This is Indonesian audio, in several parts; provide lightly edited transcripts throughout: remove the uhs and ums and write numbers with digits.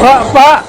Pak. Ah!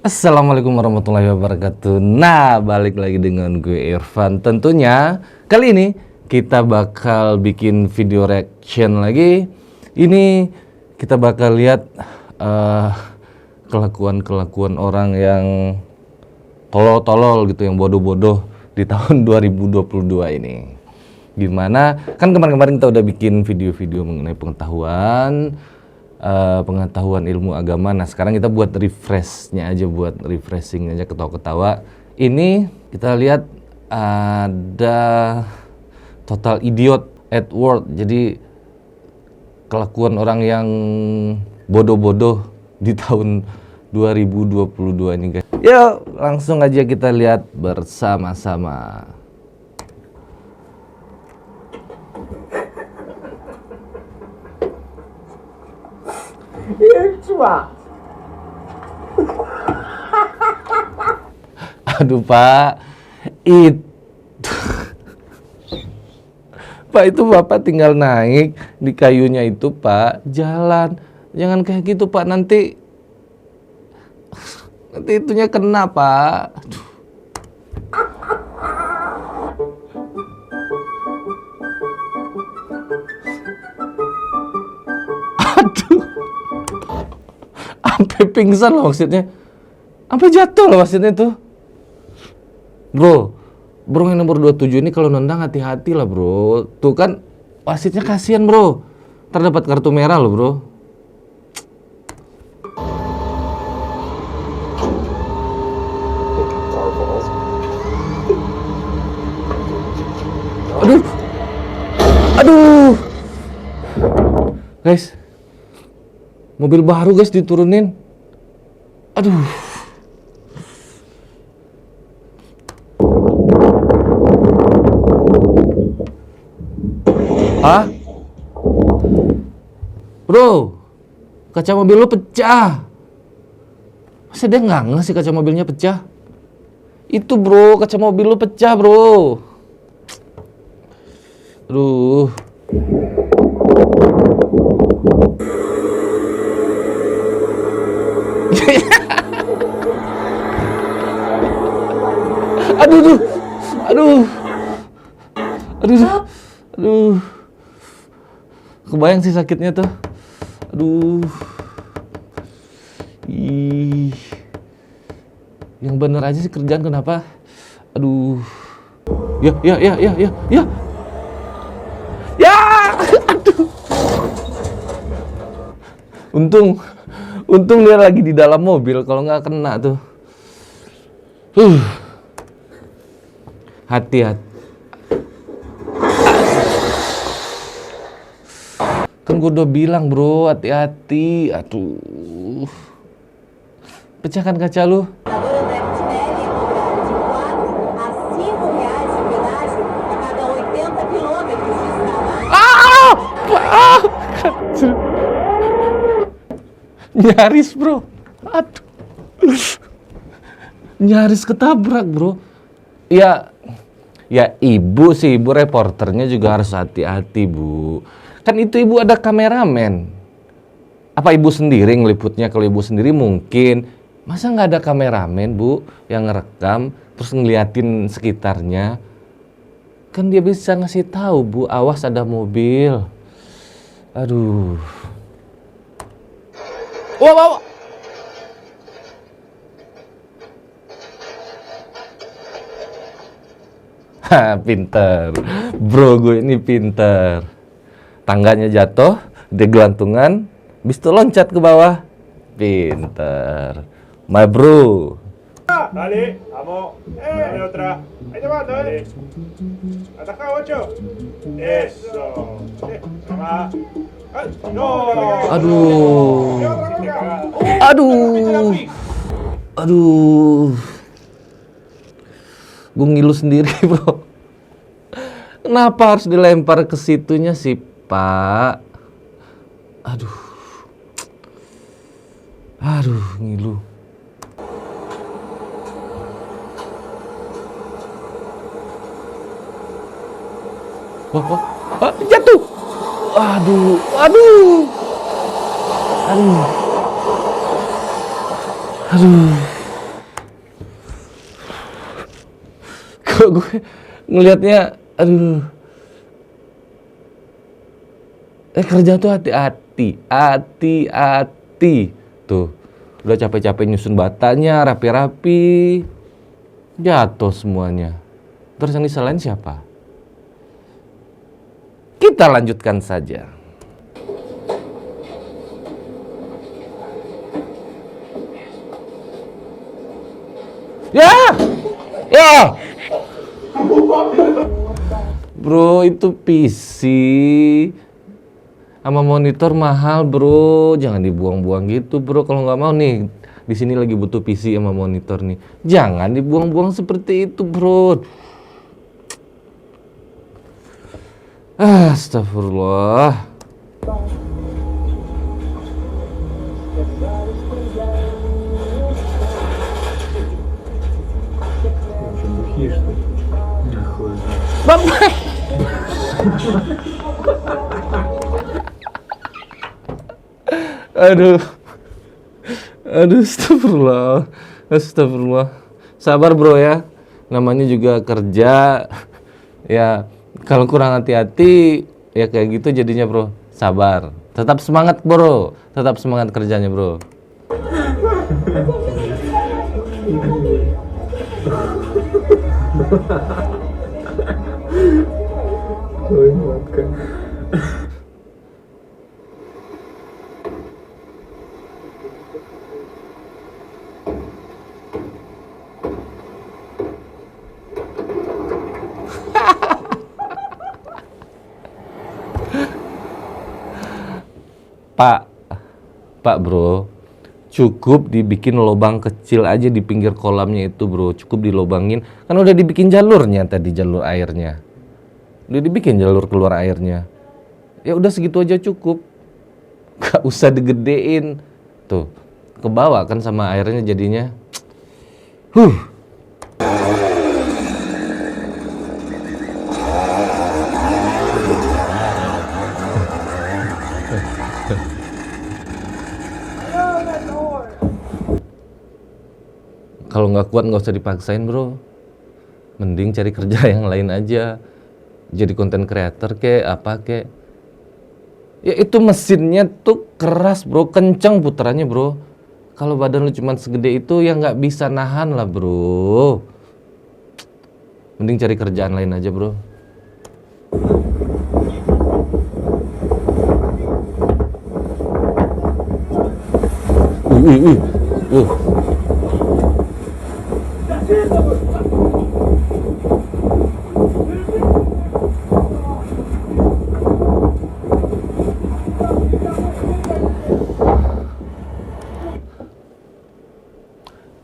Assalamualaikum warahmatullahi wabarakatuh. Nah, balik lagi dengan gue Irfan. Tentunya kali ini kita bakal bikin video reaction lagi. Ini kita bakal lihat kelakuan-kelakuan orang yang tolol-tolol gitu, yang bodoh-bodoh di tahun 2022 ini. Gimana? Kan kemarin-kemarin kita udah bikin video-video mengenai pengetahuan ilmu agama. Nah, sekarang kita buat refreshnya aja, buat refreshing aja, ketawa-ketawa. Ini kita lihat ada total idiot at work. Jadi kelakuan orang yang bodoh-bodoh di tahun 2022 ini, guys. Yuk, langsung aja kita lihat bersama-sama. Aduh, Pak, Pak, itu Bapak tinggal naik di kayunya itu, Pak, jalan. Jangan kayak gitu, Pak, nanti itunya kena, Pak. Aduh. Aduh. Sampai pingsan loh maksudnya. Sampai jatuh loh maksudnya tuh. Bro yang nomor 27 ini kalau nendang hati-hati lah, bro. Tuh kan wasitnya kasihan, bro. Terdapat kartu merah loh, bro. Aduh. Aduh. Guys. Mobil baru, guys, diturunin. Aduh. Hah? Bro, kaca mobil lu pecah. Masa dia nggak ngeh sih kaca mobilnya pecah? Itu, bro, kaca mobil lu pecah, bro. Aduh. Aduh, aduh, aduh, aduh, kebayang sih sakitnya tuh. Aduh, ih, yang bener aja sih kerjaan, kenapa? Aduh, ya, aduh. Untung dia lagi di dalam mobil, kalau nggak kena tuh. Hati-hati. Kan gue udah bilang, bro, hati-hati. Aduh. Pecahkan kaca lu. Nyaris, bro. Aduh. Nyaris ketabrak, bro. Ya ibu sih, ibu reporternya juga harus hati-hati, Bu. Kan itu ibu ada kameramen. Apa ibu sendiri ngeliputnya? Kalau ibu sendiri mungkin. Masa nggak ada kameramen, Bu, yang ngerekam terus ngeliatin sekitarnya? Kan dia bisa ngasih tahu, Bu, awas ada mobil. Aduh. Wow. Pinter, bro, gue ini pinter. Tangganya jatuh, dia gelantungan, bis itu loncat ke bawah. Pinter, my bro. Dale, vamos, dale otra. Ahí te va, dale. Ataca, ocho. Eso. Toma. No. Aduh. Gue ngilu sendiri, bro. Kenapa harus dilempar ke situnya sih, Pak? Aduh. Aduh, ngilu. Wah, wah, jatuh. Aduh, aduh. Aduh. Aduh. Kok gue ngelihatnya, aduh. Kerja tuh hati-hati, hati-hati. Tuh, udah capek-capek nyusun batanya, rapi-rapi, jatuh semuanya. Terus yang disalahin siapa? Kita lanjutkan saja. Ya! Ya! Bro, itu PC sama monitor mahal, bro. Jangan dibuang-buang gitu, bro. Kalau nggak mau nih, di sini lagi butuh PC sama monitor nih. Jangan dibuang-buang seperti itu, bro. Astagfirullah. Bapak. Aduh. Aduh, astagfirullah. Astagfirullah. Sabar, bro ya. Namanya juga kerja. Ya, kalau kurang hati-hati ya kayak gitu jadinya, bro. Sabar. Tetap semangat, bro. Tetap semangat kerjanya, bro. Pak bro, cukup dibikin lubang kecil aja di pinggir kolamnya itu, bro. Cukup dilobangin, kan udah dibikin jalurnya tadi, jalur airnya. Udah dibikin jalur keluar airnya. Ya udah segitu aja cukup. Gak usah digedein. Tuh, kebawa kan sama airnya jadinya. Kalau nggak kuat nggak usah dipaksain, bro. Mending cari kerja yang lain aja. Jadi konten creator kek, apa kek. Ya itu mesinnya tuh keras, bro. Kenceng putarannya, bro. Kalau badan lu cuma segede itu ya nggak bisa nahan lah, bro. Mending cari kerjaan lain aja, bro.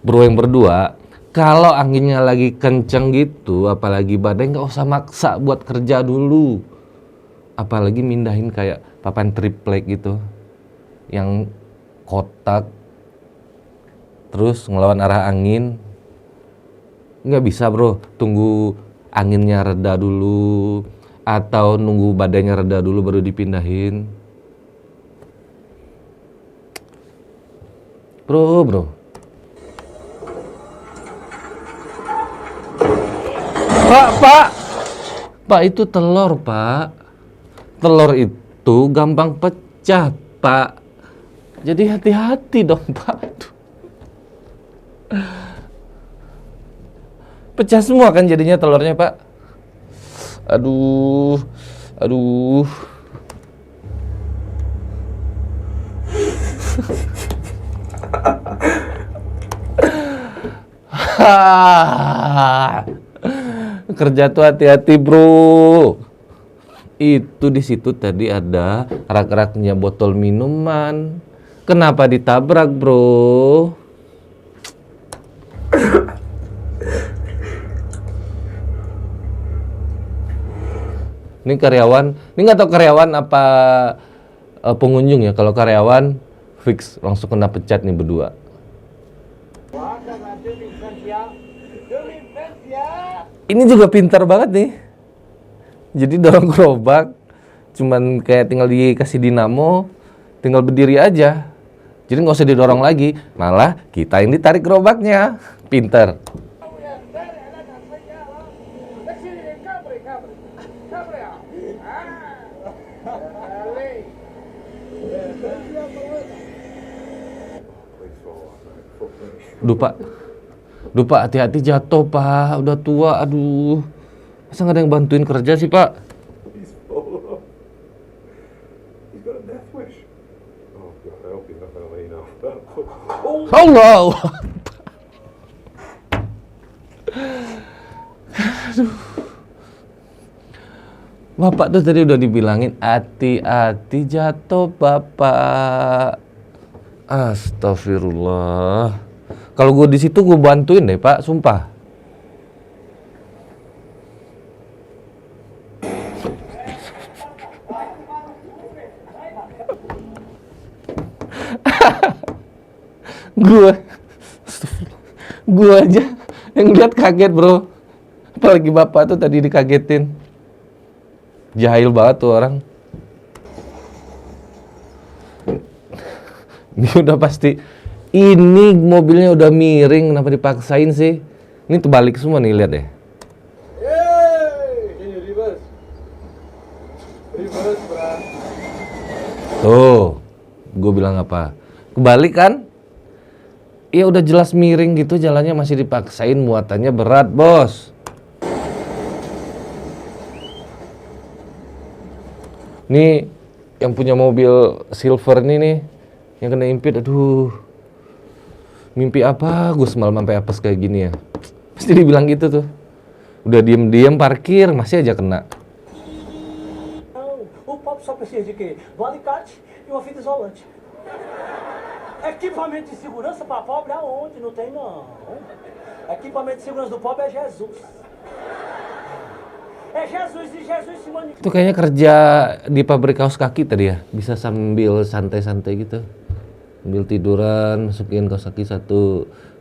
Bro yang berdua, kalau anginnya lagi kenceng gitu, apalagi badai, nggak usah maksa buat kerja dulu. Apalagi mindahin kayak papan triplek gitu, yang kotak, terus ngelawan arah angin. Nggak bisa, bro. Tunggu anginnya reda dulu, atau nunggu badainya reda dulu baru dipindahin. Bro. Pak, itu telur, Pak. Telur itu gampang pecah, Pak. Jadi hati-hati dong, Pak. Pecah semua kan jadinya telurnya, Pak. Aduh. Kerja tuh hati-hati, bro. Itu di situ tadi ada rak-raknya botol minuman. Kenapa ditabrak, bro? Ini karyawan, ini nggak tahu karyawan apa pengunjung ya. Kalau karyawan Fix langsung kena pecat nih berdua. Ini juga pintar banget nih. Jadi dorong gerobak cuman kayak tinggal dikasih dinamo, tinggal berdiri aja. Jadi nggak usah didorong lagi, malah kita yang ditarik gerobaknya. Pintar. Duh Pak, hati-hati jatuh Pak, udah tua, aduh. Masa nggak ada yang bantuin kerja sih Pak? He's full. He's got a death wish. Oh God, I hope he's not gonna let you know. Oh. Allah. Aduh. Bapak tuh tadi udah dibilangin hati-hati jatuh Bapak. Astagfirullah. Kalau gue di situ gue bantuin deh Pak, sumpah. gue aja yang lihat kaget bro. Apalagi Bapak tuh tadi dikagetin. Jahil banget tuh orang. Ini udah pasti. Ini mobilnya udah miring, kenapa dipaksain sih? Ini terbalik semua nih, lihat deh. Can you reverse? Reverse, bro. Tuh, gue bilang apa? Kebalik kan? Iya udah jelas miring gitu, jalannya masih dipaksain, muatannya berat, bos. Nih, yang punya mobil silver nih, yang kena impit, aduh. Mimpi apa gue semalam sampai apes kayak gini ya. Pasti dibilang gitu tuh. Udah diem-diem parkir masih aja kena. O pop só precisa de quê? Do alicate e uma fita isolante. Equipamento de segurança para pobre aonde? Não tem não. Equipamento de segurança do pobre é Jesus. É Jesus e Jesus se manifesta. Itu kayaknya kerja di pabrik kaos kaki tadi ya. Bisa sambil santai-santai gitu. Sambil tiduran, masukin kaos kaki 1,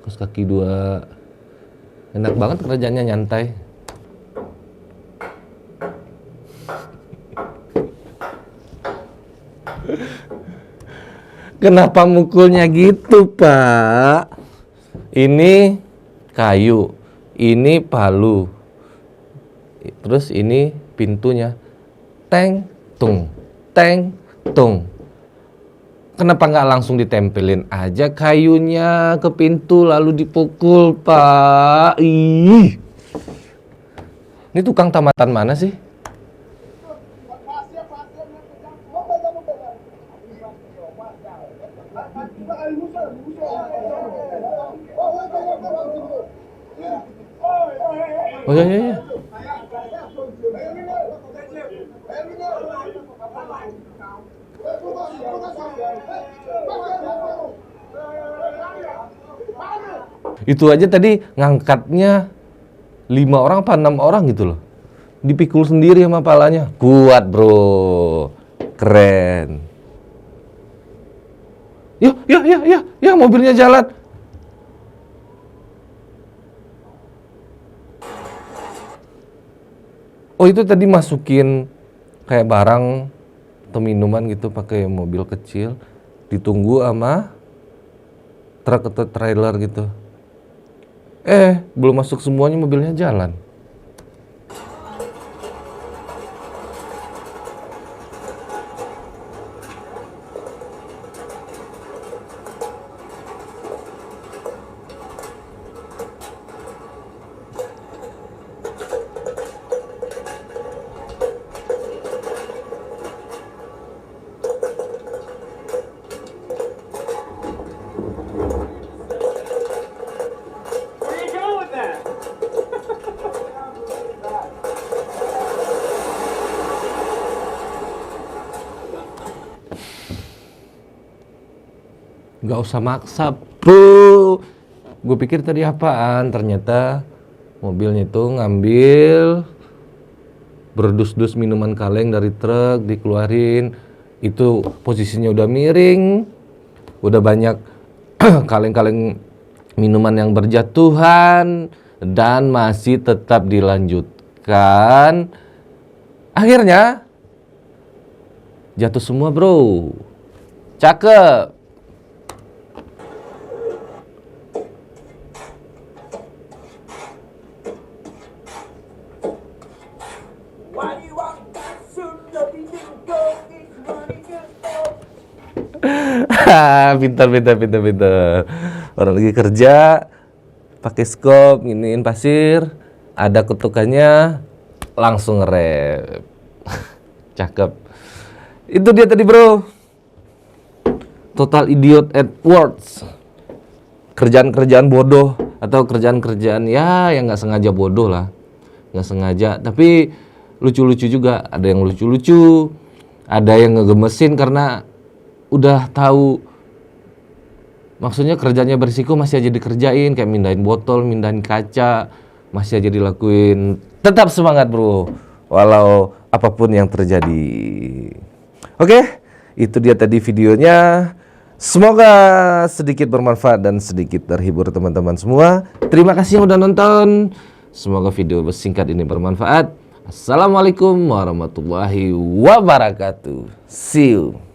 kaos kaki 2. Enak banget kerjanya, nyantai. Kenapa mukulnya gitu, Pak? Ini kayu, ini palu. Terus ini pintunya. Teng, tung, teng, tung. Kenapa nggak langsung ditempelin aja kayunya ke pintu lalu dipukul, Pak? Ih. Ini tukang tamatan mana sih? Oh ya ya ya. Itu aja tadi ngangkatnya 5 orang apa 6 orang gitu loh. Dipikul sendiri sama palanya. Kuat bro. Keren. Ya mobilnya jalan. Oh itu tadi masukin kayak barang atau minuman gitu pakai mobil kecil. Ditunggu sama truk atau trailer gitu. Belum masuk semuanya mobilnya jalan. Where you going with that? Gak usah maksa, bro. Gue pikir tadi apaan, ternyata mobilnya itu ngambil berdus-dus minuman kaleng dari truk, dikeluarin. Itu posisinya udah miring, udah banyak kaleng-kaleng minuman yang berjatuhan dan masih tetap dilanjutkan. Akhirnya jatuh semua, bro. Cakep. Why do you want that soon? Nothing didn't go. It's money just Pintar. Orang lagi kerja, pakai skop, nginiin pasir, ada kutukannya, langsung nge-rap. Cakep. Itu dia tadi, bro. Total Idiot Awards. Kerjaan-kerjaan bodoh atau kerjaan-kerjaan ya yang nggak sengaja bodoh lah, nggak sengaja. Tapi lucu-lucu juga. Ada yang lucu-lucu, ada yang ngegemesin karena udah tahu maksudnya kerjanya berisiko masih aja dikerjain, kayak mindahin botol, mindahin kaca, masih aja dilakuin. Tetap semangat, bro, walau apapun yang terjadi. Oke, itu dia tadi videonya. Semoga sedikit bermanfaat dan sedikit terhibur teman-teman semua. Terima kasih yang udah nonton. Semoga video singkat ini bermanfaat. Assalamualaikum warahmatullahi wabarakatuh. See you.